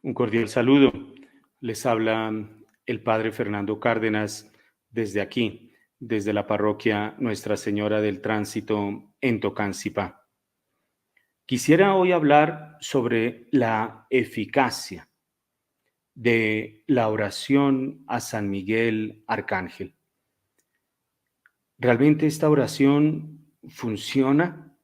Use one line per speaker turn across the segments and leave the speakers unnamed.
Un cordial saludo. Les habla el Padre Fernando Cárdenas desde aquí, desde la parroquia Nuestra Señora del Tránsito en Tocancipá. Quisiera hoy hablar sobre la eficacia de la oración a San Miguel Arcángel. ¿Realmente esta oración funciona?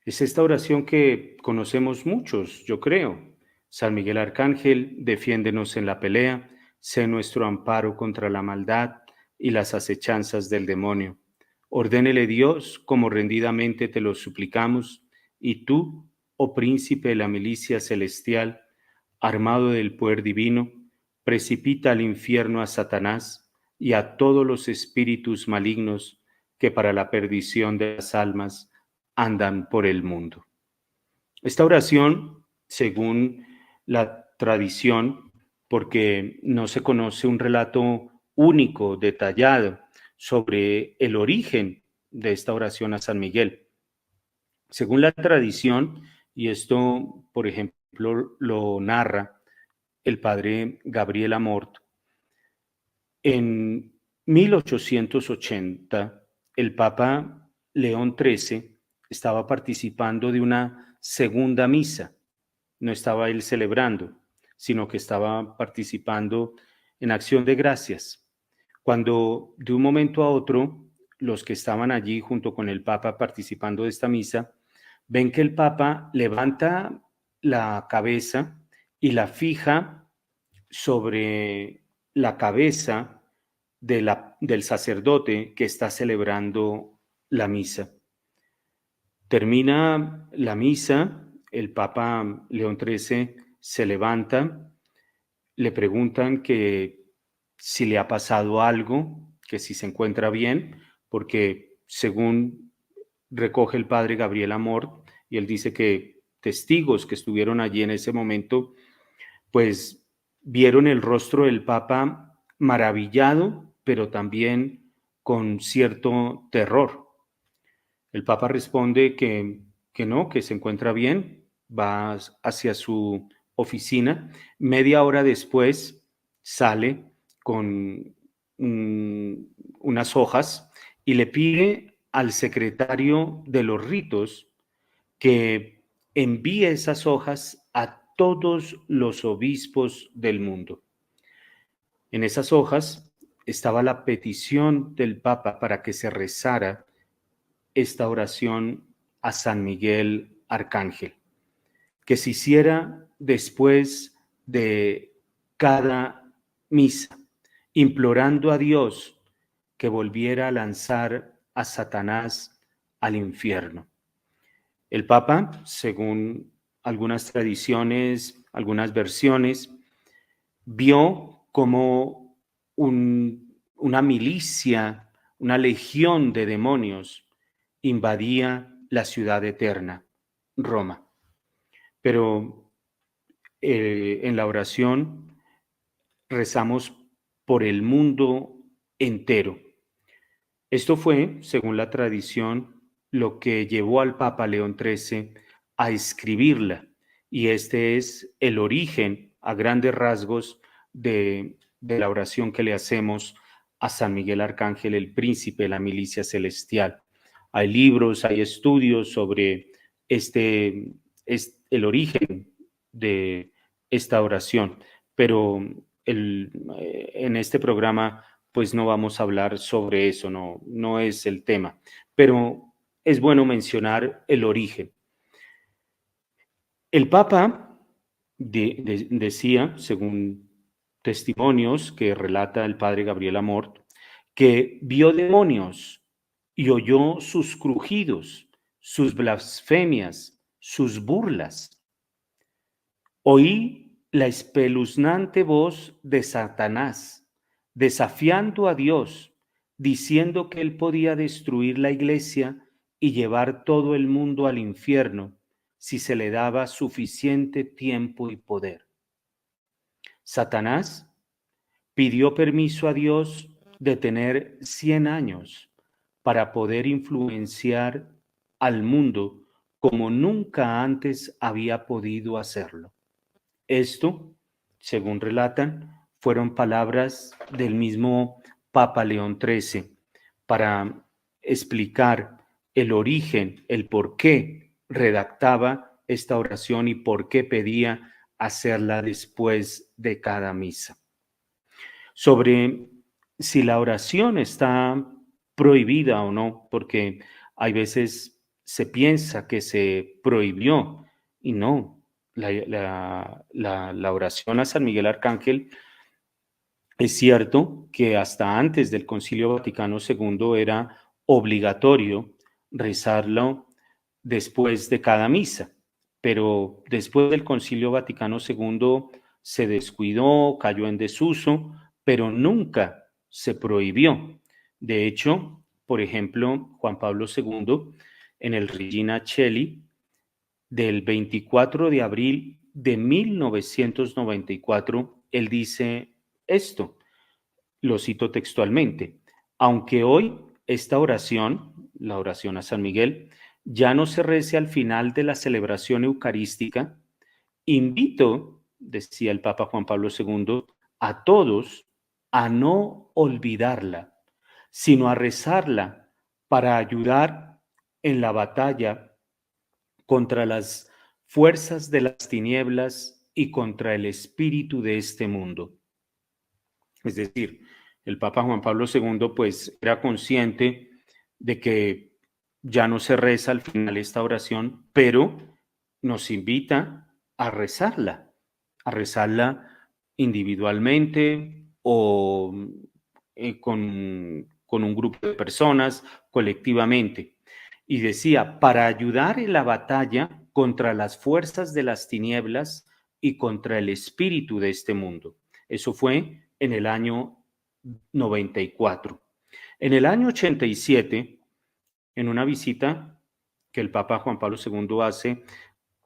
Es esta oración que conocemos muchos, yo creo. San Miguel Arcángel, defiéndenos en la pelea, sé nuestro amparo contra la maldad y las acechanzas del demonio. Ordénele Dios, como rendidamente te lo suplicamos, y tú, oh príncipe de la milicia celestial, armado del poder divino, precipita al infierno a Satanás y a todos los espíritus malignos que para la perdición de las almas andan por el mundo. Esta oración, según la tradición, porque no se conoce un relato único, detallado, sobre el origen de esta oración a San Miguel. Según la tradición, y esto, por ejemplo, lo narra el padre Gabriel Amort, en 1880, el Papa León XIII estaba participando de una segunda misa. No estaba él celebrando, sino que estaba participando en acción de gracias. Cuando de un momento a otro, los que estaban allí junto con el Papa participando de esta misa, ven que el Papa levanta la cabeza y la fija sobre la cabeza del sacerdote que está celebrando la misa. Termina la misa, el Papa León XIII se levanta, le preguntan que si le ha pasado algo, que si se encuentra bien, porque según recoge el padre Gabriel Amor, y él dice que testigos que estuvieron allí en ese momento, pues vieron el rostro del Papa maravillado, pero también con cierto terror. El Papa responde que no, que se encuentra bien, va hacia su oficina. Media hora después sale con unas hojas y le pide al secretario de los ritos que envíe esas hojas a todos los obispos del mundo. En esas hojas estaba la petición del Papa para que se rezara esta oración a San Miguel Arcángel, que se hiciera después de cada misa, implorando a Dios que volviera a lanzar a Satanás al infierno. El Papa, según algunas tradiciones, algunas versiones, vio como una milicia, una legión de demonios invadía la ciudad eterna, Roma. Pero en la oración rezamos por el mundo entero. Esto fue, según la tradición, lo que llevó al Papa León XIII a escribirla, y este es el origen, a grandes rasgos, de la oración que le hacemos a San Miguel Arcángel, el príncipe de la milicia celestial. Hay libros, hay estudios sobre el origen de esta oración, pero en este programa pues no vamos a hablar sobre eso, no es el tema, pero es bueno mencionar el origen. El Papa decía, según testimonios que relata el padre Gabriel Amort, que vio demonios y oyó sus crujidos, sus blasfemias, sus burlas. Oí la espeluznante voz de Satanás, desafiando a Dios, diciendo que él podía destruir la iglesia y llevar todo el mundo al infierno si se le daba suficiente tiempo y poder. Satanás pidió permiso a Dios de tener 100 años para poder influenciar al mundo como nunca antes había podido hacerlo. Esto, según relatan, fueron palabras del mismo Papa León XIII para explicar el origen, el por qué redactaba esta oración y por qué pedía hacerla después de cada misa. Sobre si la oración está prohibida o no, porque hay veces se piensa que se prohibió y no. La oración a San Miguel Arcángel es cierto que hasta antes del Concilio Vaticano II era obligatorio rezarlo después de cada misa, pero después del Concilio Vaticano II se descuidó, cayó en desuso, pero nunca se prohibió. De hecho, por ejemplo, Juan Pablo II, en el Regina Coeli del 24 de abril de 1994, él dice esto, lo cito textualmente: aunque hoy esta oración, la oración a San Miguel, ya no se rece al final de la celebración eucarística, invito, decía el Papa Juan Pablo II, a todos a no olvidarla, sino a rezarla para ayudar en la batalla contra las fuerzas de las tinieblas y contra el espíritu de este mundo. Es decir, el Papa Juan Pablo II pues era consciente de que ya no se reza al final esta oración, pero nos invita a rezarla individualmente o con un grupo de personas, colectivamente. Y decía, para ayudar en la batalla contra las fuerzas de las tinieblas y contra el espíritu de este mundo. Eso fue en el año 94. En el año 87, en una visita que el Papa Juan Pablo II hace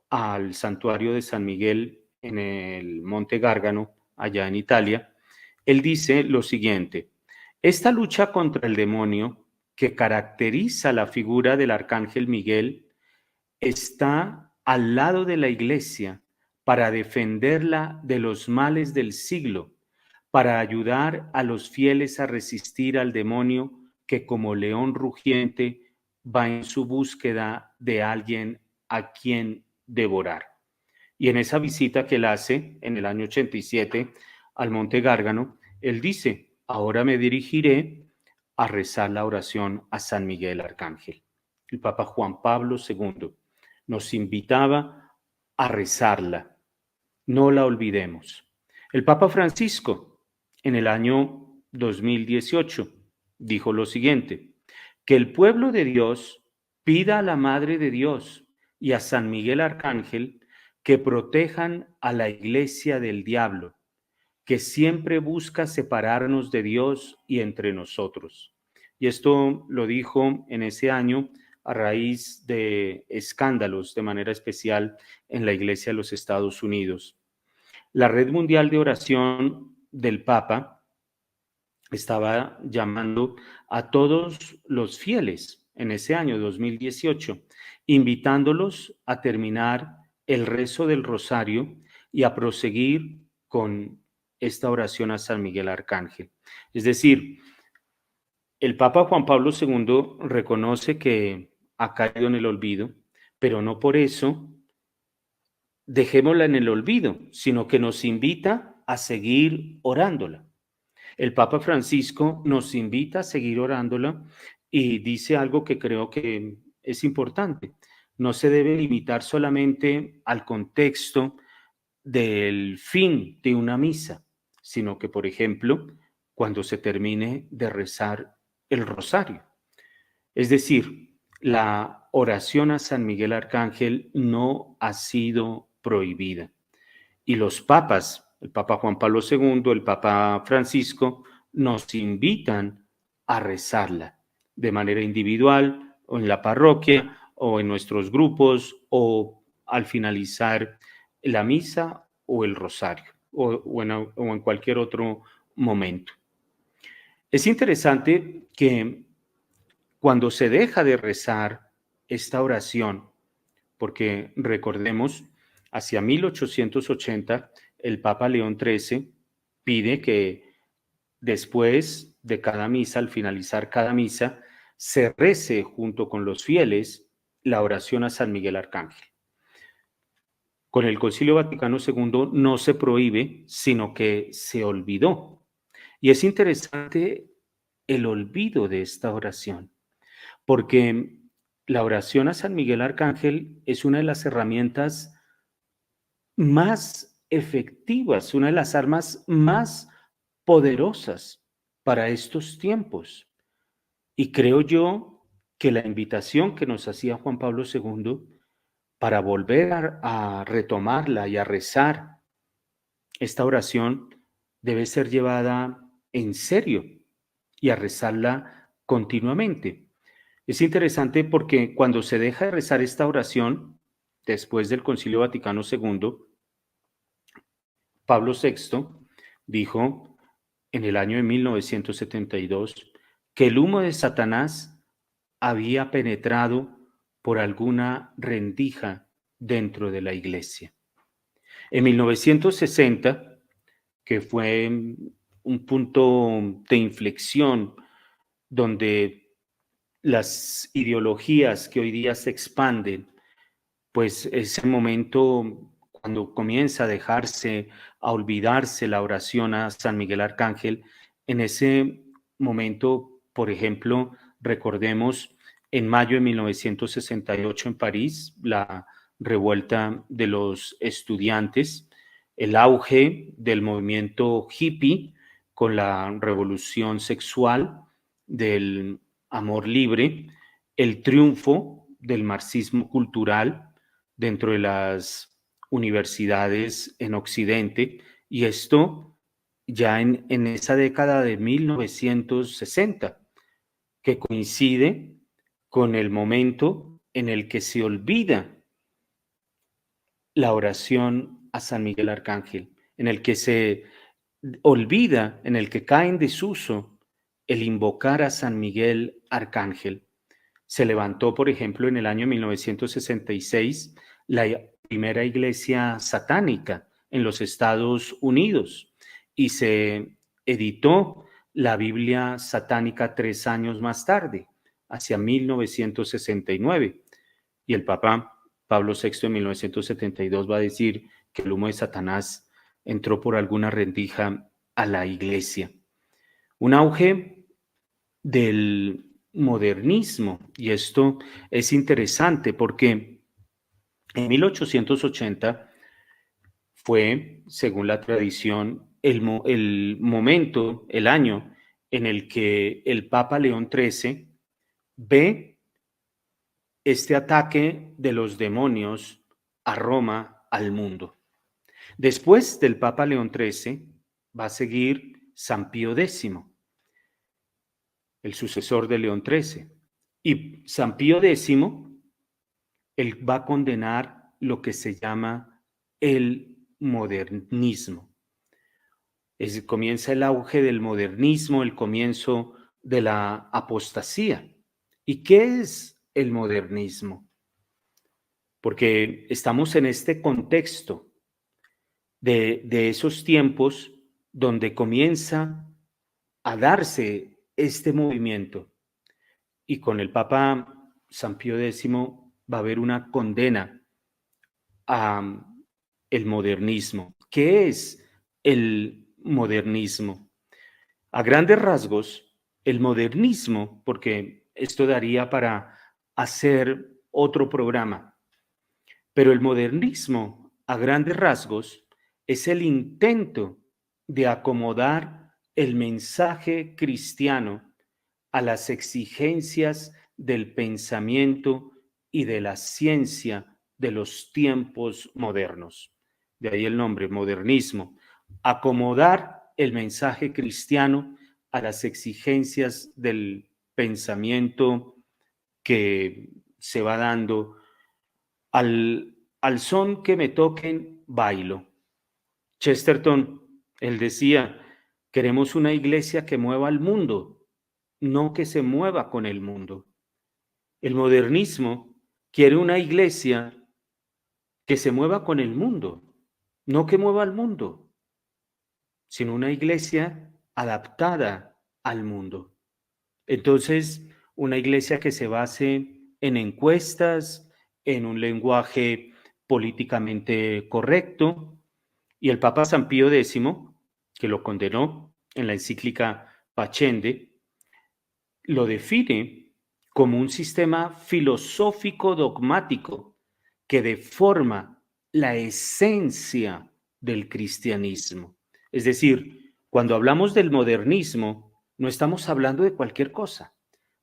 al santuario de San Miguel en el Monte Gárgano, allá en Italia, él dice lo siguiente: esta lucha contra el demonio que caracteriza la figura del arcángel Miguel está al lado de la Iglesia para defenderla de los males del siglo, para ayudar a los fieles a resistir al demonio que como león rugiente va en su búsqueda de alguien a quien devorar. Y en esa visita que él hace en el año 87 al Monte Gárgano, él dice: ahora me dirigiré a rezar la oración a San Miguel Arcángel. El Papa Juan Pablo II nos invitaba a rezarla, no la olvidemos. El Papa Francisco, en el año 2018, dijo lo siguiente: que el pueblo de Dios pida a la Madre de Dios y a San Miguel Arcángel que protejan a la Iglesia del diablo, que siempre busca separarnos de Dios y entre nosotros. Y esto lo dijo en ese año a raíz de escándalos, de manera especial en la Iglesia de los Estados Unidos. La Red Mundial de Oración del Papa estaba llamando a todos los fieles en ese año 2018, invitándolos a terminar el rezo del rosario y a proseguir con esta oración a San Miguel Arcángel. Es decir, el Papa Juan Pablo II reconoce que ha caído en el olvido, pero no por eso dejémosla en el olvido, sino que nos invita a seguir orándola. El Papa Francisco nos invita a seguir orándola y dice algo que creo que es importante. No se debe limitar solamente al contexto del fin de una misa, sino que, por ejemplo, cuando se termine de rezar el rosario. Es decir, la oración a San Miguel Arcángel no ha sido prohibida. Y los papas, el Papa Juan Pablo II, el Papa Francisco, nos invitan a rezarla de manera individual o en la parroquia o en nuestros grupos o al finalizar la misa o el rosario o en cualquier otro momento. Es interesante que cuando se deja de rezar esta oración, porque recordemos, Hacia 1880, el Papa León XIII pide que después de cada misa, al finalizar cada misa, se rece junto con los fieles la oración a San Miguel Arcángel. Con el Concilio Vaticano II no se prohíbe, sino que se olvidó. Y es interesante el olvido de esta oración, porque la oración a San Miguel Arcángel es una de las herramientas más efectivas, una de las armas más poderosas para estos tiempos. Y creo yo que la invitación que nos hacía Juan Pablo II para volver a retomarla y a rezar esta oración debe ser llevada en serio y a rezarla continuamente. Es interesante porque cuando se deja de rezar esta oración, después del Concilio Vaticano II, Pablo VI dijo en el año de 1972 que el humo de Satanás había penetrado por alguna rendija dentro de la iglesia. En 1960, que fue un punto de inflexión donde las ideologías que hoy día se expanden, pues es el momento cuando comienza a dejarse, a olvidarse la oración a San Miguel Arcángel. En ese momento, por ejemplo, recordemos en mayo de 1968 en París, la revuelta de los estudiantes, el auge del movimiento hippie con la revolución sexual, del amor libre, el triunfo del marxismo cultural dentro de las universidades en Occidente, y esto ya en esa década de 1960, que coincide con el momento en el que se olvida la oración a San Miguel Arcángel, en el que se olvida, en el que cae en desuso el invocar a San Miguel Arcángel. Se levantó, por ejemplo, en el año 1966 la primera iglesia satánica en los Estados Unidos y se editó la Biblia satánica 3 años más tarde, hacia 1969. Y el Papa Pablo VI en 1972 va a decir que el humo de Satanás entró por alguna rendija a la iglesia. Un auge del modernismo, y esto es interesante porque en 1880 fue, según la tradición, el momento, el año en el que el Papa León XIII ve este ataque de los demonios a Roma, al mundo. Después del Papa León XIII va a seguir San Pío X, el sucesor de León XIII. Y San Pío X, él va a condenar lo que se llama el modernismo. Comienza el auge del modernismo, el comienzo de la apostasía. ¿Y qué es el modernismo? Porque estamos en este contexto de esos tiempos donde comienza a darse este movimiento. Y con el Papa San Pío X va a haber una condena a el modernismo. ¿Qué es el modernismo? A grandes rasgos, el modernismo, porque esto daría para hacer otro programa, pero el modernismo, a grandes rasgos, es el intento de acomodar el mensaje cristiano a las exigencias del pensamiento y de la ciencia de los tiempos modernos. De ahí el nombre, modernismo. Acomodar el mensaje cristiano a las exigencias del pensamiento que se va dando. Al son que me toquen, bailo. Chesterton, él decía, queremos una iglesia que mueva al mundo, no que se mueva con el mundo. El modernismo quiere una iglesia que se mueva con el mundo, no que mueva al mundo, sino una iglesia adaptada al mundo. Entonces, una iglesia que se base en encuestas, en un lenguaje políticamente correcto, y el Papa San Pío X, que lo condenó en la encíclica Pacende, lo define como un sistema filosófico dogmático que deforma la esencia del cristianismo. Es decir, cuando hablamos del modernismo, no estamos hablando de cualquier cosa.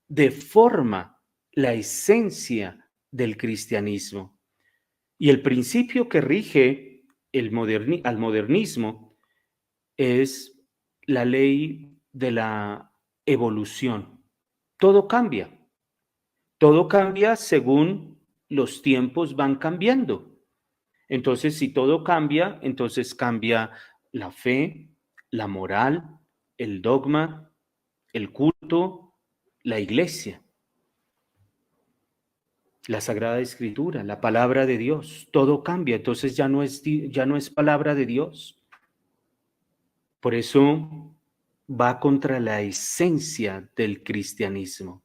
Deforma la esencia del cristianismo. Y el principio que rige al modernismo es la ley de la evolución. Todo cambia. Todo cambia según los tiempos van cambiando. Entonces, si todo cambia, entonces cambia la fe, la moral, el dogma, el culto, la iglesia, la Sagrada Escritura, la palabra de Dios. Todo cambia, entonces ya no es palabra de Dios. Por eso va contra la esencia del cristianismo.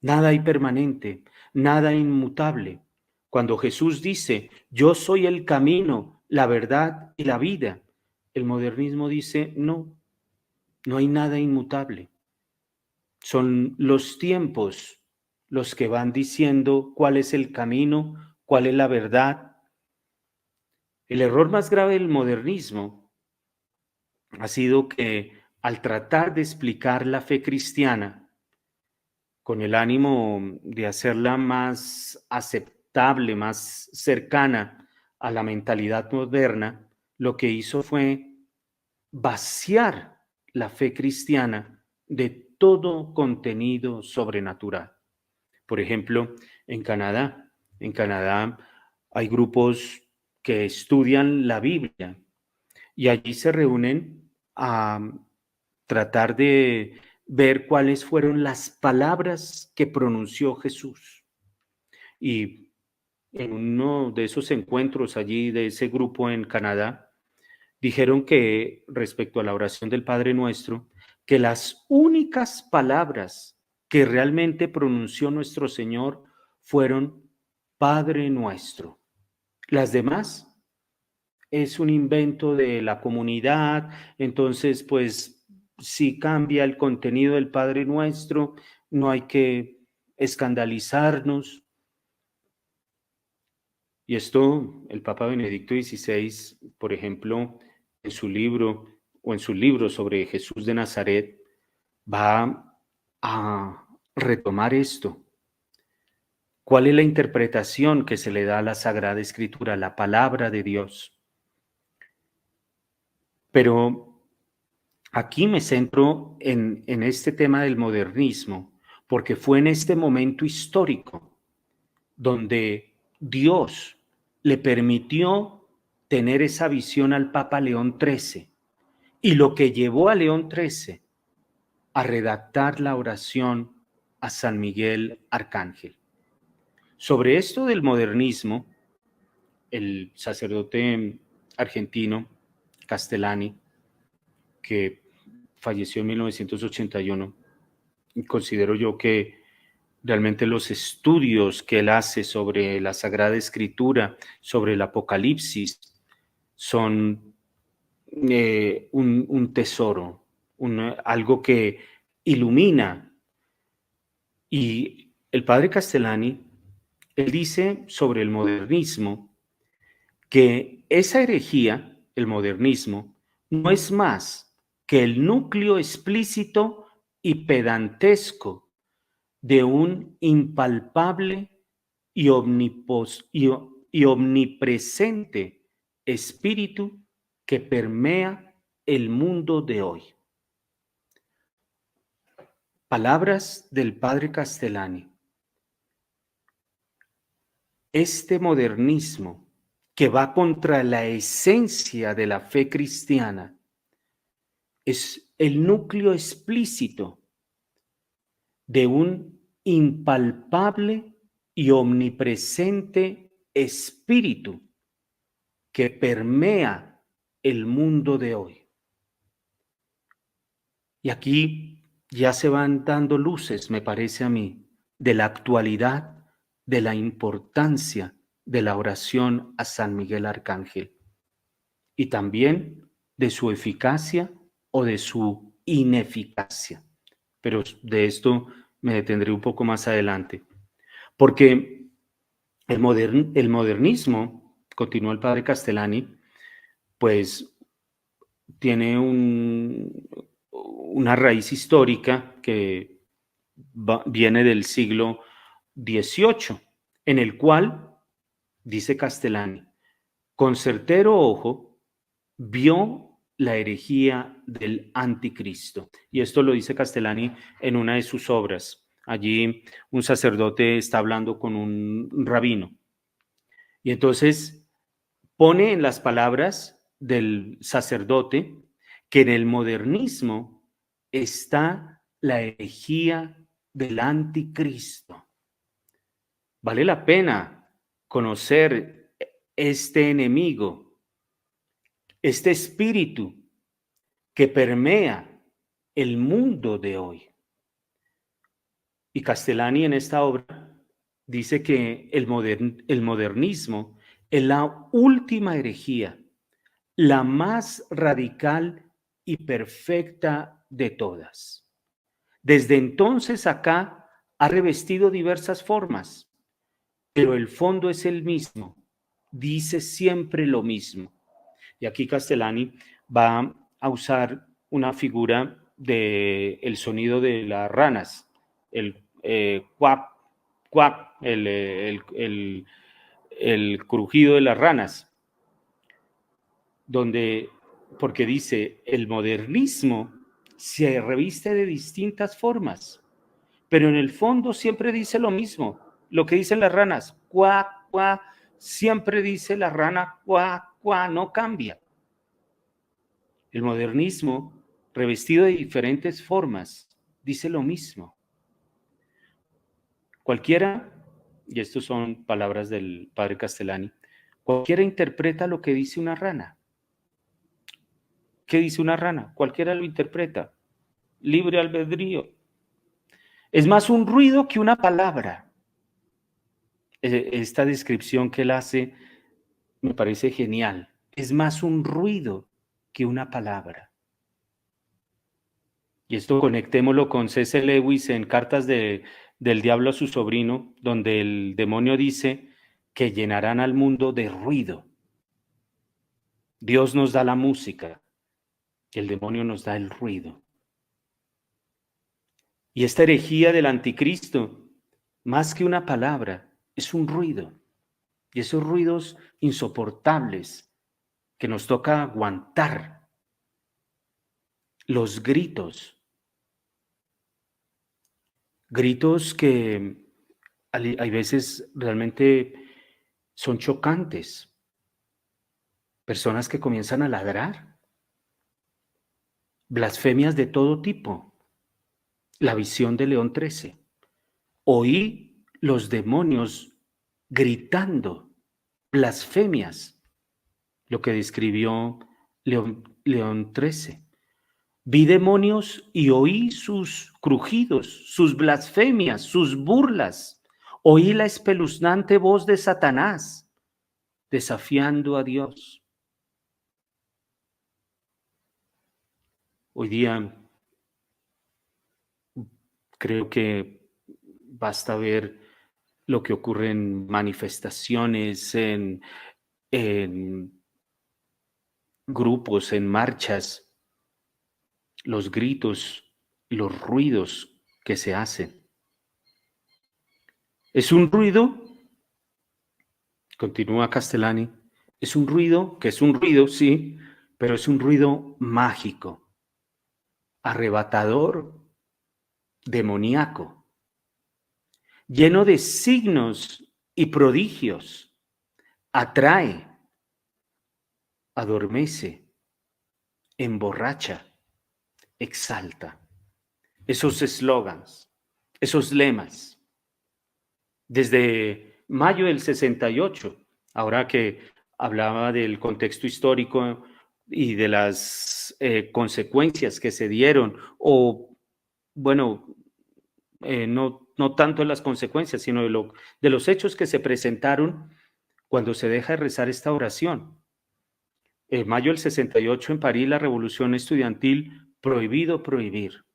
Nada hay permanente, nada inmutable. Cuando Jesús dice, yo soy el camino, la verdad y la vida, el modernismo dice, no, no hay nada inmutable. Son los tiempos los que van diciendo cuál es el camino, cuál es la verdad. El error más grave del modernismo ha sido que al tratar de explicar la fe cristiana con el ánimo de hacerla más aceptable, más cercana a la mentalidad moderna, lo que hizo fue vaciar la fe cristiana de todo contenido sobrenatural. Por ejemplo, en Canadá hay grupos que estudian la Biblia y allí se reúnen a tratar de ver cuáles fueron las palabras que pronunció Jesús. Y en uno de esos encuentros allí de ese grupo en Canadá, dijeron que respecto a la oración del Padre Nuestro, que las únicas palabras que realmente pronunció nuestro Señor fueron Padre Nuestro. Las demás es un invento de la comunidad, entonces pues si cambia el contenido del Padre Nuestro, no hay que escandalizarnos. Y esto el Papa Benedicto XVI, por ejemplo, en su libro o en su libro sobre Jesús de Nazaret, va a retomar esto. ¿Cuál es la interpretación que se le da a la Sagrada Escritura, la palabra de Dios? Pero aquí me centro en este tema del modernismo, porque fue en este momento histórico donde Dios le permitió tener esa visión al Papa León XIII y lo que llevó a León XIII a redactar la oración a San Miguel Arcángel. Sobre esto del modernismo, el sacerdote argentino Castellani, que falleció en 1981, y considero yo que realmente los estudios que él hace sobre la Sagrada Escritura, sobre el Apocalipsis, son un tesoro, algo que ilumina. Y el padre Castellani, él dice sobre el modernismo que esa herejía, el modernismo, no es más que el núcleo explícito y pedantesco de un impalpable y, y omnipresente espíritu que permea el mundo de hoy. Palabras del padre Castellani. Este modernismo que va contra la esencia de la fe cristiana es el núcleo explícito de un impalpable y omnipresente espíritu que permea el mundo de hoy. Y aquí ya se van dando luces, me parece a mí, de la actualidad, de la importancia de la oración a San Miguel Arcángel y también de su eficacia o de su ineficacia. Pero de esto me detendré un poco más adelante. Porque el modernismo, continúa el padre Castellani, pues tiene una raíz histórica que viene del siglo XVIII, en el cual, dice Castellani, con certero ojo vio la herejía del anticristo. Y esto lo dice Castellani en una de sus obras. Allí un sacerdote está hablando con un rabino. Y entonces pone en las palabras del sacerdote que en el modernismo está la herejía del anticristo. Vale la pena conocer este enemigo, este espíritu que permea el mundo de hoy. Y Castellani en esta obra dice que el modernismo es la última herejía, la más radical y perfecta de todas. Desde entonces acá ha revestido diversas formas, pero el fondo es el mismo, dice siempre lo mismo. Y aquí Castellani va a usar una figura del sonido de las ranas, el cuac, cuac, el crujido de las ranas, donde, porque dice, el modernismo se reviste de distintas formas, pero en el fondo siempre dice lo mismo, lo que dicen las ranas, cuac, cuac, siempre dice la rana, cuac, cuac, no cambia. El modernismo, revestido de diferentes formas, dice lo mismo. Cualquiera, y estas son palabras del padre Castellani, cualquiera interpreta lo que dice una rana. ¿Qué dice una rana? Cualquiera lo interpreta. Libre albedrío. Es más un ruido que una palabra. Esta descripción que él hace me parece genial. Es más un ruido que una palabra. Y esto conectémoslo con C.S. Lewis en Cartas del Diablo a su sobrino, donde el demonio dice que llenarán al mundo de ruido. Dios nos da la música, el demonio nos da el ruido. Y esta herejía del anticristo, más que una palabra, es un ruido. Y esos ruidos insoportables que nos toca aguantar. Los gritos. Gritos que hay veces realmente son chocantes. Personas que comienzan a ladrar. Blasfemias de todo tipo. La visión de León XIII. Oí los demonios gritando blasfemias, lo que describió León XIII. Vi demonios y oí sus crujidos, sus blasfemias, sus burlas. Oí la espeluznante voz de Satanás desafiando a Dios. Hoy día creo que basta ver lo que ocurre en manifestaciones, en grupos, en marchas, los gritos, los ruidos que se hacen. Es un ruido, continúa Castellani, es un ruido, que es un ruido, sí, pero es un ruido mágico, arrebatador, demoníaco, lleno de signos y prodigios, atrae, adormece, emborracha, exalta. Esos eslogans, esos lemas. Desde mayo del 68, ahora que hablaba del contexto histórico y de las consecuencias que se dieron, o bueno, no tanto de las consecuencias, sino de los hechos que se presentaron cuando se deja de rezar esta oración. En mayo del 68 en París, la revolución estudiantil, prohibido prohibir.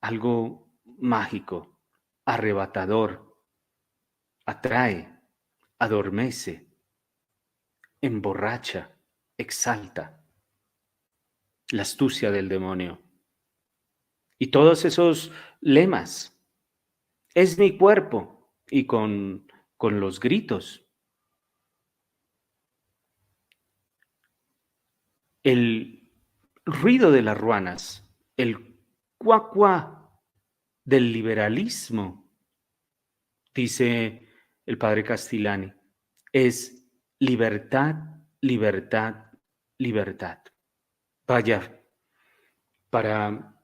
Algo mágico, arrebatador, atrae, adormece, emborracha, exalta. La astucia del demonio. Y todos esos lemas, es mi cuerpo, y con los gritos. El ruido de las ruanas, el cuá del liberalismo, dice el padre Castellani, es libertad, libertad, libertad. Vaya, para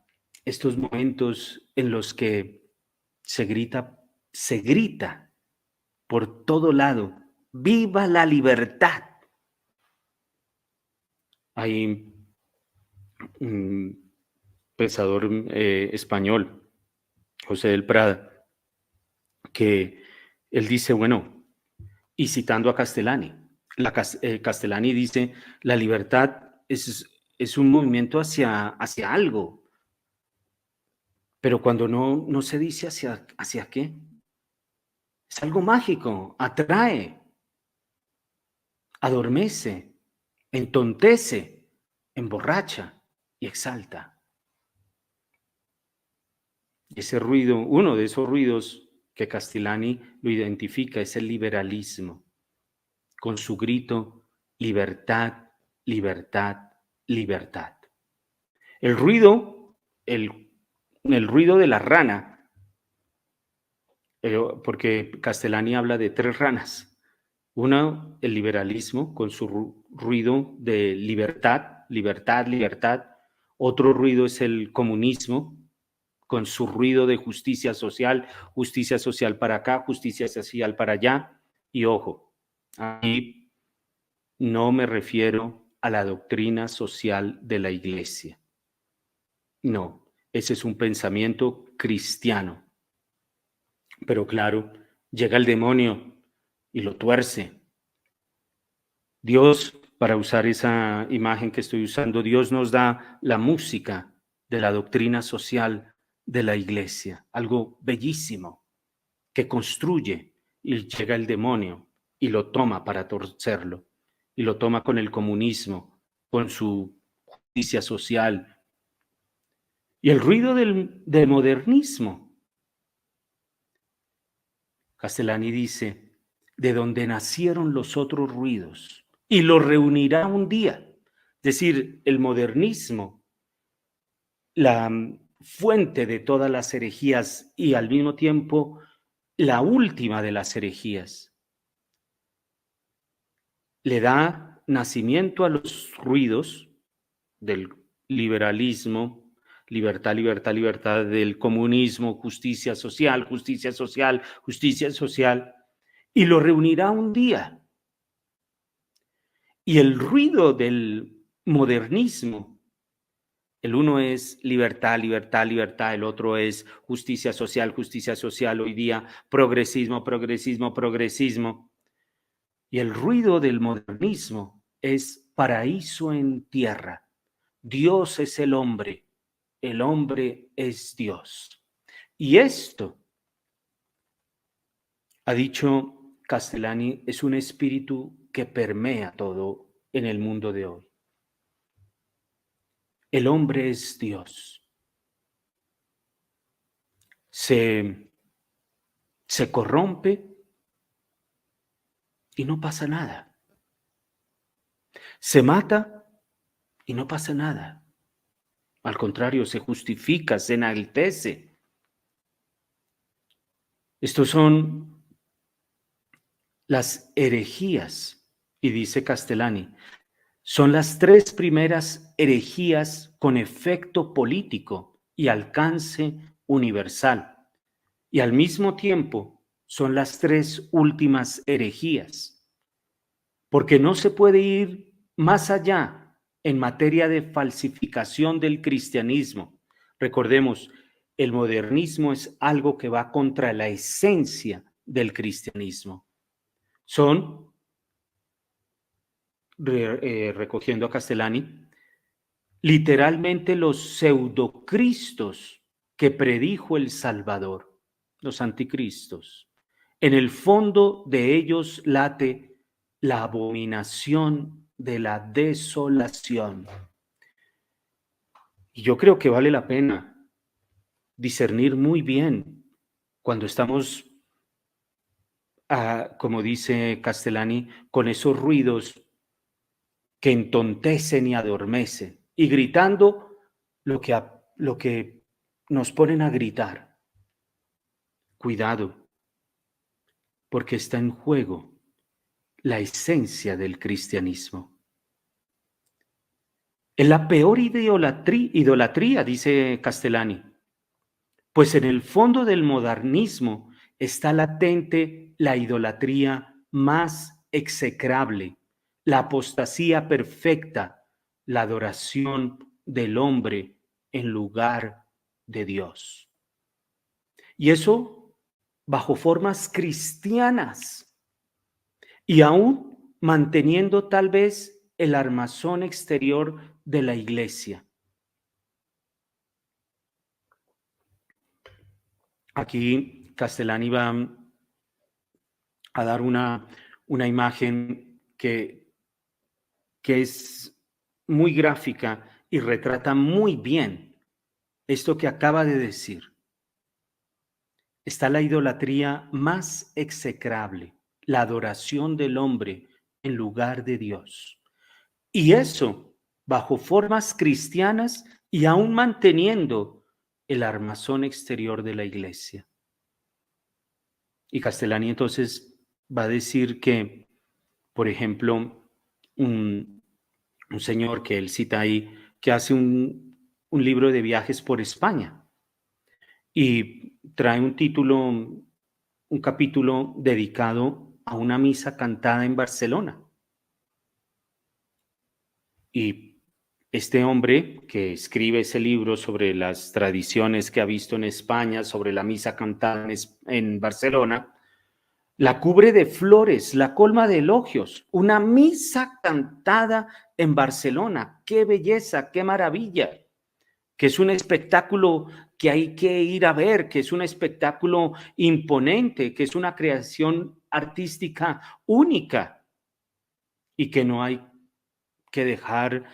estos momentos en los que se grita por todo lado, ¡viva la libertad! Hay un pensador español, José del Prada, que él dice, bueno, y citando a Castellani, Castellani dice, la libertad es un movimiento hacia algo, pero cuando no se dice hacia qué, es algo mágico, atrae, adormece, entontece, emborracha y exalta. Ese ruido, uno de esos ruidos que Castellani lo identifica es el liberalismo, con su grito, libertad, libertad, libertad. El ruido, el ruido de la rana, porque Castellani habla de tres ranas. Una, el liberalismo, con su ruido de libertad, libertad, libertad. Otro ruido es el comunismo, con su ruido de justicia social para acá, justicia social para allá. Y ojo, aquí no me refiero a la doctrina social de la Iglesia. No, ese es un pensamiento cristiano. Pero claro, llega el demonio y lo tuerce. Dios, para usar esa imagen que estoy usando, Dios nos da la música de la doctrina social de la Iglesia, algo bellísimo que construye, y llega el demonio y lo toma para torcerlo, y lo toma con el comunismo, con su justicia social, y el ruido del modernismo. Castellani dice, de donde nacieron los otros ruidos, y los reunirá un día. Es decir, el modernismo, la fuente de todas las herejías y al mismo tiempo la última de las herejías, le da nacimiento a los ruidos del liberalismo, libertad, libertad, libertad, del comunismo, justicia social, justicia social, justicia social, y lo reunirá un día. Y el ruido del modernismo, el uno es libertad, libertad, libertad, el otro es justicia social, hoy día progresismo, progresismo, progresismo. Y el ruido del modernismo es paraíso en tierra. Dios es el hombre es Dios. Y esto, ha dicho Castellani, es un espíritu que permea todo en el mundo de hoy. El hombre es Dios. Se corrompe y no pasa nada. Se mata y no pasa nada. Al contrario, se justifica, se enaltece. Estos son las herejías, y dice Castellani, son las tres primeras herejías con efecto político y alcance universal, y al mismo tiempo son las tres últimas herejías. porque no se puede ir más allá en materia de falsificación del cristianismo. Recordemos, el modernismo es algo que va contra la esencia del cristianismo. Son, recogiendo a Castellani, literalmente los pseudocristos que predijo el Salvador, los anticristos. En el fondo de ellos late la abominación de la desolación. Y yo creo que vale la pena discernir muy bien cuando estamos, como dice Castellani, con esos ruidos que entontecen y adormecen, y gritando lo que nos ponen a gritar. Cuidado, porque está en juego la esencia del cristianismo. Es la peor idolatría, dice Castellani, pues en el fondo del modernismo está latente la idolatría más execrable, la apostasía perfecta, la adoración del hombre en lugar de Dios. Y eso bajo formas cristianas y aún manteniendo tal vez el armazón exterior de la iglesia. Aquí Castellani va a dar una imagen que es muy gráfica y retrata muy bien esto que acaba de decir. Está la idolatría más execrable, la adoración del hombre en lugar de Dios. Y eso bajo formas cristianas y aún manteniendo el armazón exterior de la iglesia. Y Castellani entonces va a decir que, por ejemplo, un señor que él cita ahí, que hace un libro de viajes por España y trae un capítulo dedicado a una misa cantada en Barcelona. Y este hombre que escribe ese libro sobre las tradiciones que ha visto en España, sobre la misa cantada en Barcelona, la cubre de flores, la colma de elogios. Una misa cantada en Barcelona. ¡Qué belleza, qué maravilla! Que es un espectáculo que hay que ir a ver, que es un espectáculo imponente, que es una creación artística única y que no hay que dejar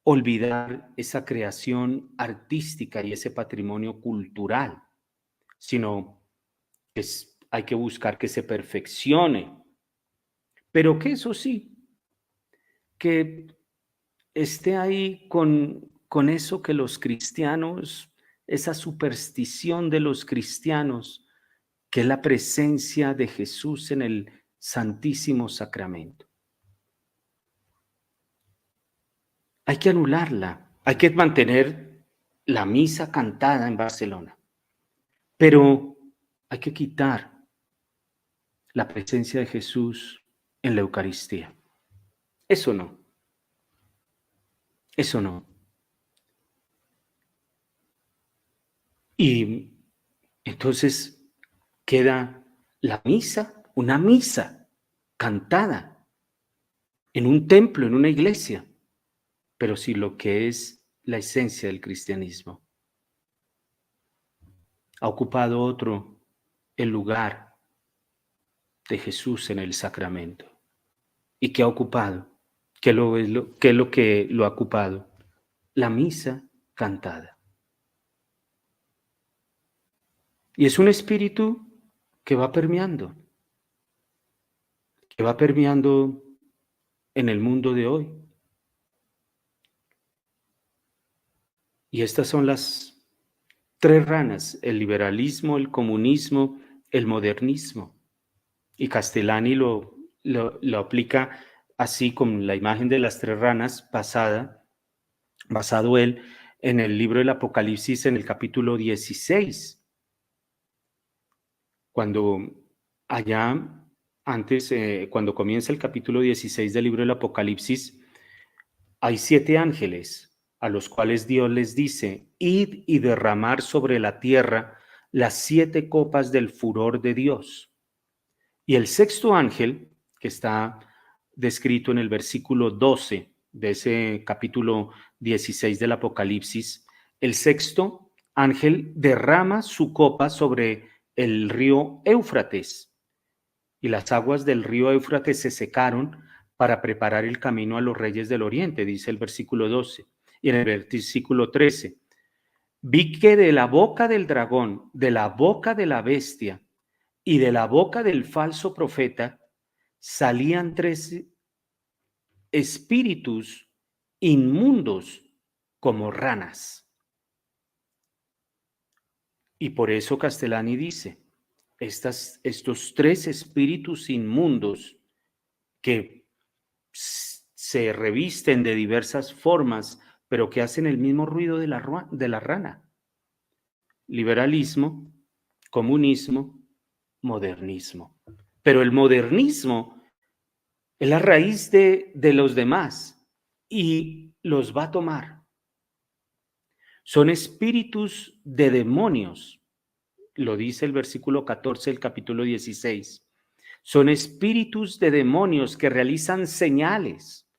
olvidar esa creación artística y ese patrimonio cultural, sino que hay que buscar que se perfeccione, pero que eso sí, que esté ahí con eso que los cristianos, esa superstición de los cristianos, que es la presencia de Jesús en el Santísimo Sacramento. Hay que anularla, hay que mantener la misa cantada en Barcelona, pero hay que quitar la presencia de Jesús en la Eucaristía. Eso no, eso no. Y entonces queda la misa, una misa cantada en un templo, en una iglesia, pero sí lo que es la esencia del cristianismo. Ha ocupado otro el lugar de Jesús en el sacramento. ¿Y qué ha ocupado? ¿Qué es lo que lo ha ocupado? La misa cantada. Y es un espíritu que va permeando en el mundo de hoy. Y estas son las tres ranas: el liberalismo, el comunismo, el modernismo. Y Castellani lo aplica así con la imagen de las tres ranas basado él en el libro del Apocalipsis en el capítulo 16, cuando allá antes, cuando comienza el capítulo 16 del libro del Apocalipsis, hay 7 ángeles a los cuales Dios les dice: id y derramar sobre la tierra las 7 copas del furor de Dios. Y el sexto ángel, que está descrito en el versículo 12 de ese capítulo 16 del Apocalipsis, el sexto ángel derrama su copa sobre el río Éufrates, y las aguas del río Éufrates se secaron para preparar el camino a los reyes del oriente, dice el versículo 12. Y en el versículo 13, vi que de la boca del dragón, de la boca de la bestia y de la boca del falso profeta salían 3 espíritus inmundos como ranas. Y por eso Castellani dice, estos 3 espíritus inmundos que se revisten de diversas formas, pero que hacen el mismo ruido de la rana. Liberalismo, comunismo, modernismo. Pero el modernismo es la raíz de los demás y los va a tomar. Son espíritus de demonios, lo dice el versículo 14 del capítulo 16. Son espíritus de demonios que realizan señales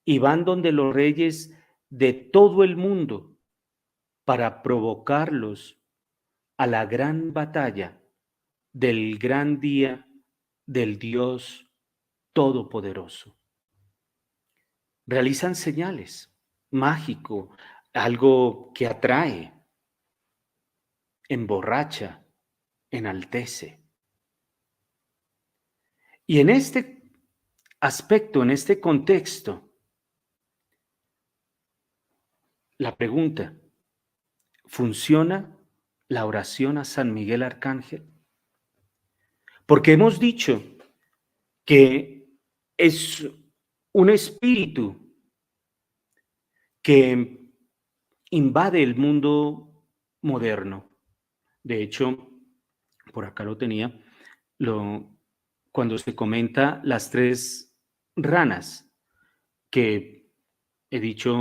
y van donde los reyes de todo el mundo para provocarlos a la gran batalla del gran día del Dios Todopoderoso. Realizan señales, mágico, algo que atrae, emborracha, enaltece. Y en este aspecto, en este contexto, la pregunta, ¿funciona la oración a San Miguel Arcángel? Porque hemos dicho que es un espíritu que invade el mundo moderno. De hecho, por acá lo tenía, cuando se comenta las 3 ranas, que he dicho,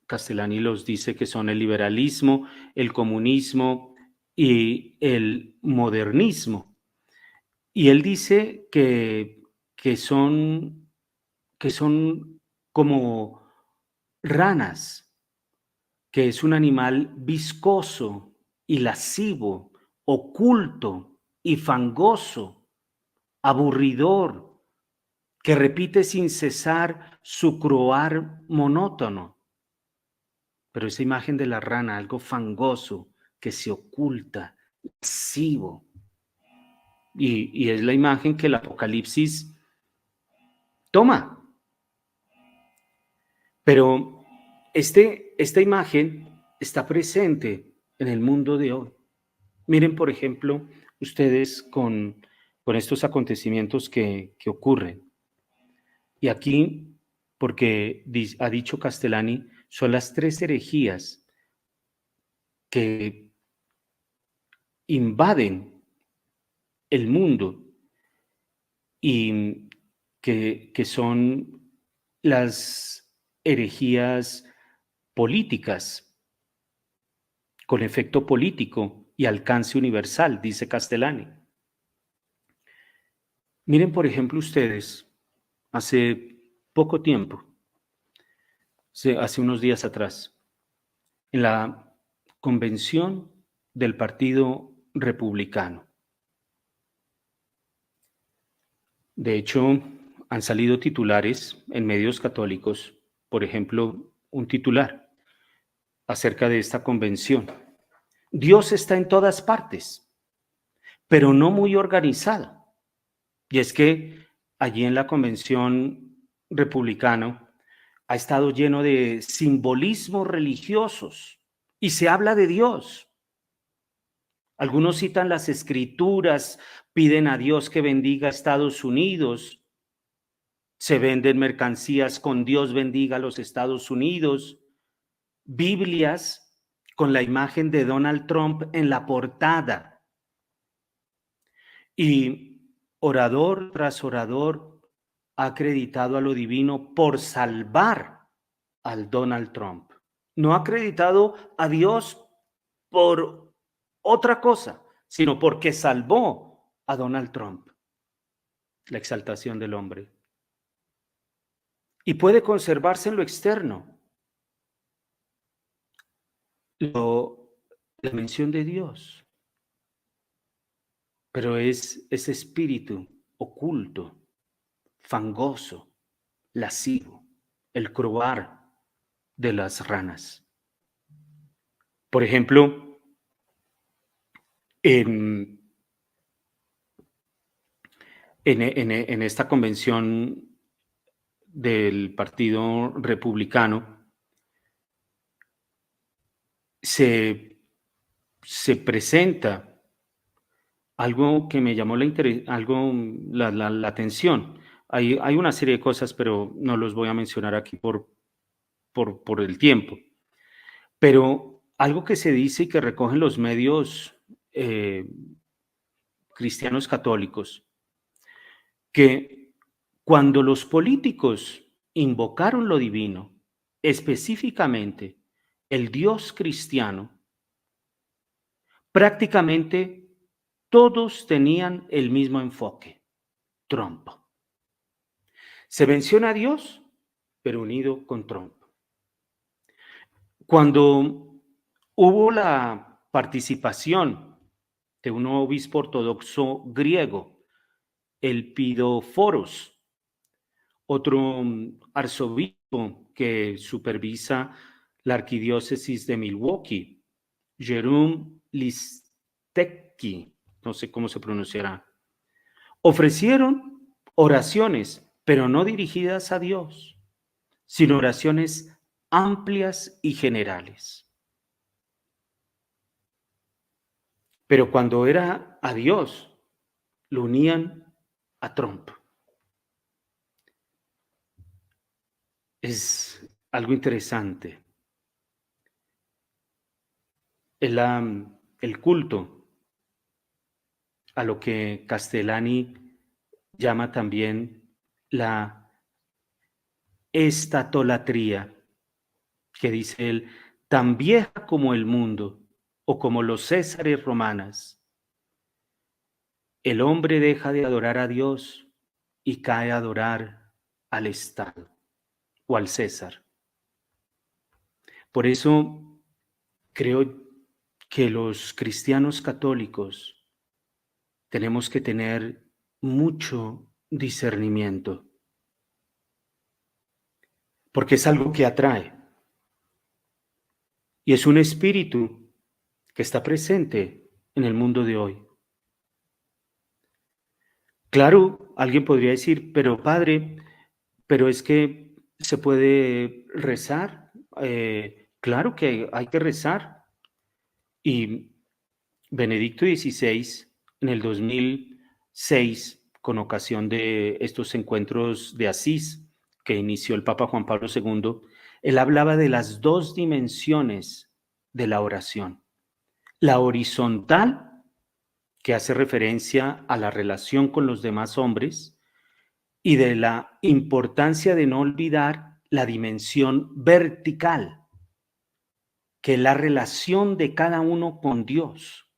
Castellani los dice que son el liberalismo, el comunismo y el modernismo. Y él dice que son como ranas, que es un animal viscoso y lascivo, oculto y fangoso, aburridor, que repite sin cesar su croar monótono. Pero esa imagen de la rana, algo fangoso, que se oculta, lascivo, y es la imagen que el Apocalipsis toma. Pero esta imagen está presente en el mundo de hoy. Miren, por ejemplo, ustedes con estos acontecimientos que ocurren. Y aquí, porque ha dicho Castellani, son las 3 herejías que invaden el mundo y que son las herejías políticas, con efecto político y alcance universal, dice Castellani. Miren, por ejemplo, ustedes, hace poco tiempo, hace unos días atrás, en la convención del Partido Republicano. De hecho, han salido titulares en medios católicos, por ejemplo, un titular acerca de esta convención. Dios está en todas partes, pero no muy organizado. Y es que allí en la convención republicana ha estado lleno de simbolismos religiosos y se habla de Dios. Algunos citan las escrituras, piden a Dios que bendiga a Estados Unidos, se venden mercancías con Dios bendiga a los Estados Unidos, Biblias con la imagen de Donald Trump en la portada. Y orador tras orador ha acreditado a lo divino por salvar al Donald Trump. No ha acreditado a Dios por otra cosa, sino porque salvó a Donald Trump, la exaltación del hombre. Y puede conservarse en lo externo, la mención de Dios, pero es ese espíritu oculto, fangoso, lascivo, el croar de las ranas. Por ejemplo, en esta convención del Partido Republicano se presenta algo que me llamó la atención. Hay una serie de cosas, pero no los voy a mencionar aquí por el tiempo. Pero algo que se dice y que recogen los medios cristianos católicos, que cuando los políticos invocaron lo divino, específicamente el Dios cristiano, prácticamente todos tenían el mismo enfoque: Trump. Se menciona a Dios, pero unido con Trump. Cuando hubo la participación de un obispo ortodoxo griego, el Pidóforos, otro arzobispo que supervisa la arquidiócesis de Milwaukee, Jerome Listecki, no sé cómo se pronunciará, ofrecieron oraciones, pero no dirigidas a Dios, sino oraciones amplias y generales. Pero cuando era a Dios, lo unían a Trump. Es algo interesante. El culto a lo que Castellani llama también la estatolatría, que dice él, tan vieja como el mundo o como los césares romanas. El hombre deja de adorar a Dios y cae a adorar al Estado o al César. Por eso creo que los cristianos católicos tenemos que tener mucho discernimiento, porque es algo que atrae y es un espíritu que está presente en el mundo de hoy. Claro, alguien podría decir, pero padre, pero es que se puede rezar. Claro que hay que rezar. Y Benedicto XVI, en el 2006, con ocasión de estos encuentros de Asís que inició el Papa Juan Pablo II, él hablaba de las dos dimensiones de la oración. La horizontal, que hace referencia a la relación con los demás hombres, y de la importancia de no olvidar la dimensión vertical, que es la relación de cada uno con Dios.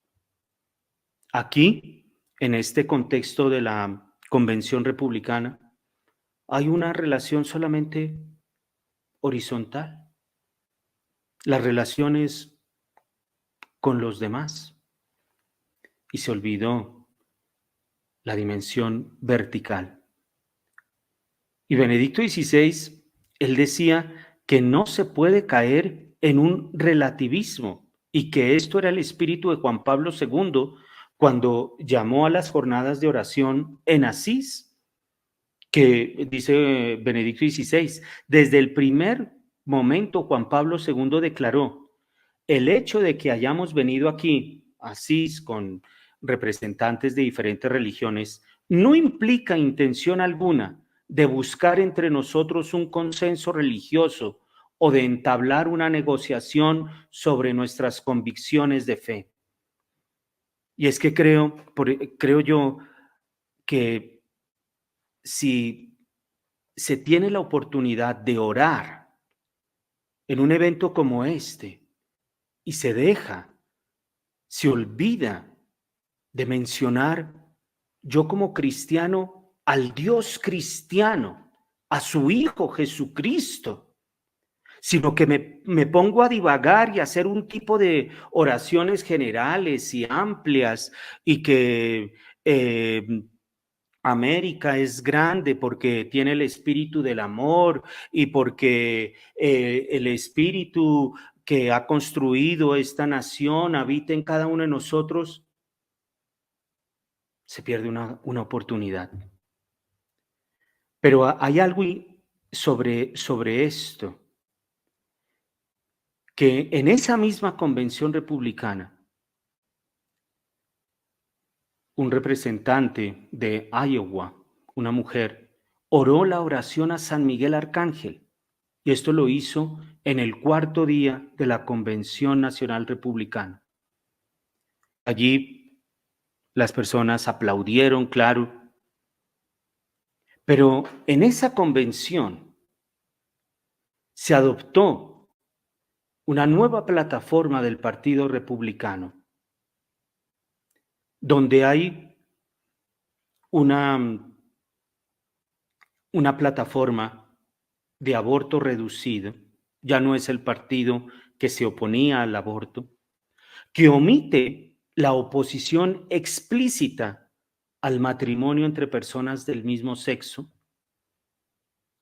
Aquí, en este contexto de la Convención Republicana, hay una relación solamente horizontal, las relaciones con los demás, y se olvidó la dimensión vertical. Y Benedicto XVI, él decía que no se puede caer en un relativismo y que esto era el espíritu de Juan Pablo II cuando llamó a las jornadas de oración en Asís, que dice Benedicto XVI, desde el primer momento Juan Pablo II declaró, el hecho de que hayamos venido aquí, Asís, con representantes de diferentes religiones, no implica intención alguna de buscar entre nosotros un consenso religioso o de entablar una negociación sobre nuestras convicciones de fe. Y es que creo yo que si se tiene la oportunidad de orar en un evento como este y se olvida de mencionar, yo como cristiano, al Dios cristiano, a su Hijo Jesucristo, sino que me pongo a divagar y a hacer un tipo de oraciones generales y amplias y que América es grande porque tiene el espíritu del amor y porque el espíritu que ha construido esta nación habita en cada uno de nosotros, se pierde una oportunidad. Pero hay algo sobre esto, que en esa misma convención republicana, un representante de Iowa, una mujer, oró la oración a San Miguel Arcángel, y esto lo hizo en el cuarto día de la Convención Nacional Republicana. Allí las personas aplaudieron, claro, pero en esa convención se adoptó una nueva plataforma del Partido Republicano, donde hay una plataforma de aborto reducido. Ya no es el partido que se oponía al aborto, que omite la oposición explícita al matrimonio entre personas del mismo sexo,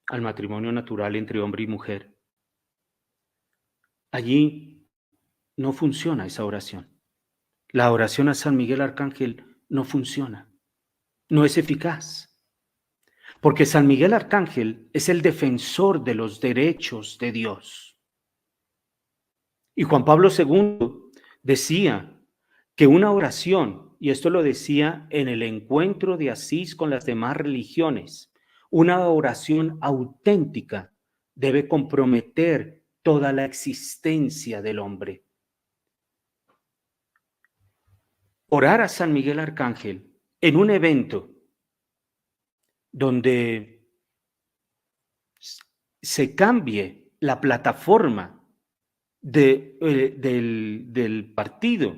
al matrimonio natural entre hombre y mujer. Allí no funciona esa oración. La oración a San Miguel Arcángel no funciona, no es eficaz, porque San Miguel Arcángel es el defensor de los derechos de Dios. Y Juan Pablo II decía que una oración, y esto lo decía en el encuentro de Asís con las demás religiones, una oración auténtica debe comprometer toda la existencia del hombre. Orar a San Miguel Arcángel en un evento donde se cambie la plataforma del partido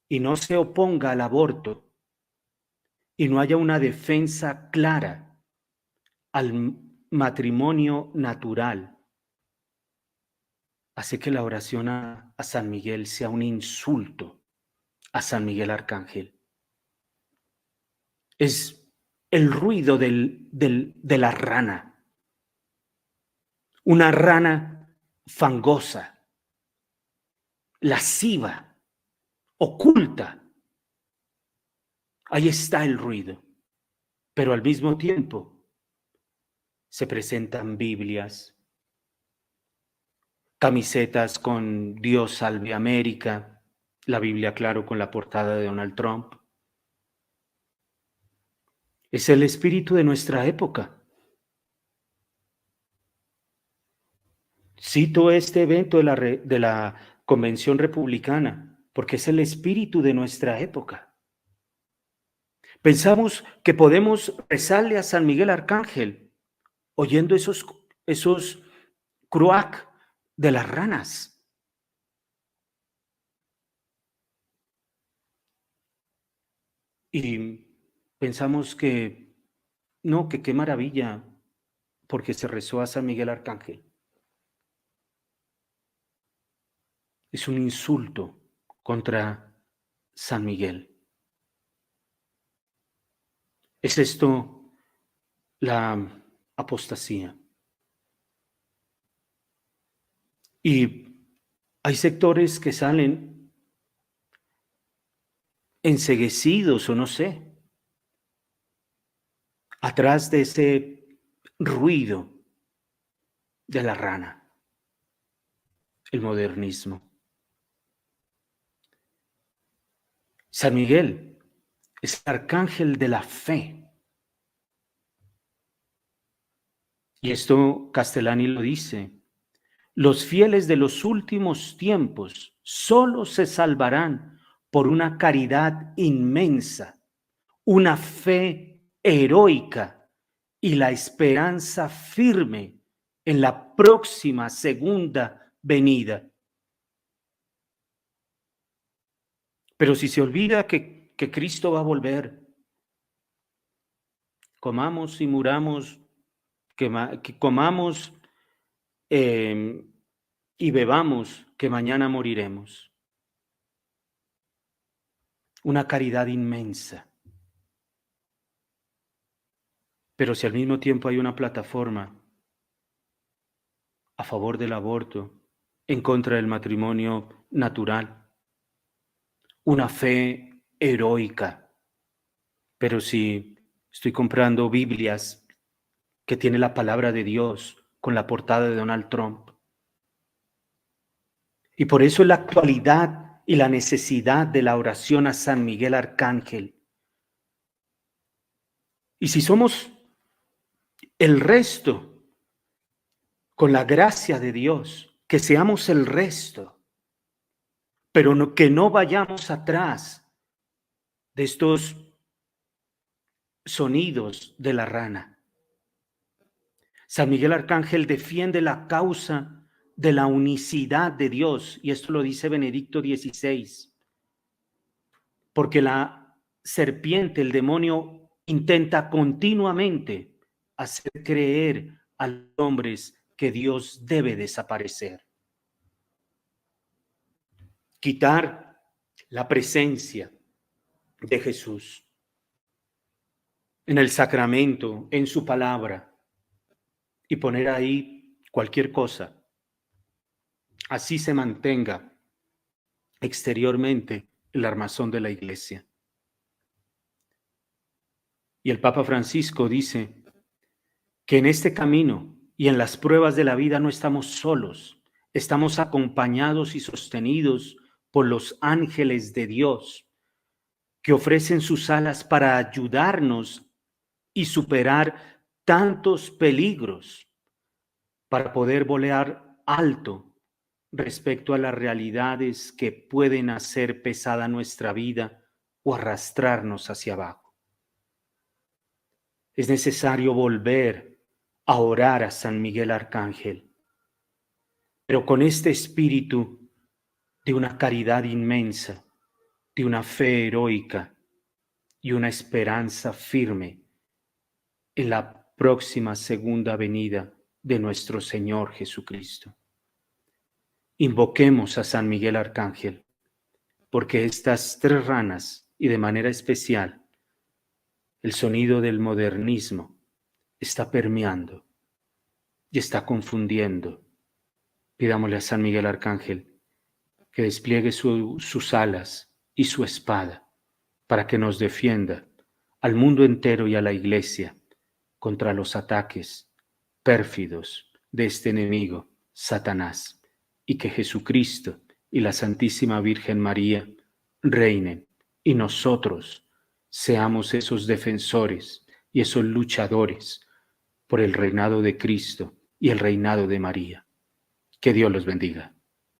y no se oponga al aborto y no haya una defensa clara al matrimonio natural, hace que la oración a San Miguel sea un insulto a San Miguel Arcángel. Es el ruido de la rana, una rana fangosa, lasciva, oculta. Ahí está el ruido, pero al mismo tiempo se presentan Biblias, camisetas con Dios salve América, la Biblia, claro, con la portada de Donald Trump. Es el espíritu de nuestra época. Cito este evento de la Convención Republicana porque es el espíritu de nuestra época. Pensamos que podemos rezarle a San Miguel Arcángel oyendo esos croak de las ranas. Y pensamos que no, que qué maravilla, porque se rezó a San Miguel Arcángel. Es un insulto contra San Miguel. ¿Es esto la apostasía? Y hay sectores que salen enceguecidos o no sé, atrás de ese ruido de la rana, el modernismo. San Miguel es el arcángel de la fe. Y esto Castellani lo dice. Los fieles de los últimos tiempos solo se salvarán por una caridad inmensa, una fe heroica y la esperanza firme en la próxima segunda venida. Pero si se olvida que Cristo va a volver, comamos y muramos, que comamos y bebamos, que mañana moriremos. Una caridad inmensa. Pero si al mismo tiempo hay una plataforma a favor del aborto, en contra del matrimonio natural, una fe heroica. Pero si estoy comprando Biblias que tiene la palabra de Dios con la portada de Donald Trump, y por eso la actualidad y la necesidad de la oración a San Miguel Arcángel. Y si somos el resto, con la gracia de Dios, que seamos el resto, pero que no vayamos atrás de estos sonidos de la rana. San Miguel Arcángel defiende la causa de la unicidad de Dios, y esto lo dice Benedicto XVI, porque la serpiente, el demonio, intenta continuamente hacer creer a los hombres que Dios debe desaparecer. Quitar la presencia de Jesús en el sacramento, en su palabra, y poner ahí cualquier cosa. Así se mantenga exteriormente el armazón de la iglesia. Y el Papa Francisco dice que en este camino y en las pruebas de la vida no estamos solos, estamos acompañados y sostenidos por los ángeles de Dios, que ofrecen sus alas para ayudarnos y superar tantos peligros, para poder volar alto respecto a las realidades que pueden hacer pesada nuestra vida o arrastrarnos hacia abajo. Es necesario volver a orar a San Miguel Arcángel, pero con este espíritu de una caridad inmensa, de una fe heroica y una esperanza firme en la próxima segunda venida de nuestro Señor Jesucristo. Invoquemos a San Miguel Arcángel, porque estas tres ranas, y de manera especial el sonido del modernismo, está permeando y está confundiendo. Pidámosle a San Miguel Arcángel que despliegue sus alas y su espada para que nos defienda al mundo entero y a la Iglesia contra los ataques pérfidos de este enemigo, Satanás, y que Jesucristo y la Santísima Virgen María reinen y nosotros seamos esos defensores y esos luchadores por el reinado de Cristo y el reinado de María. Que Dios los bendiga.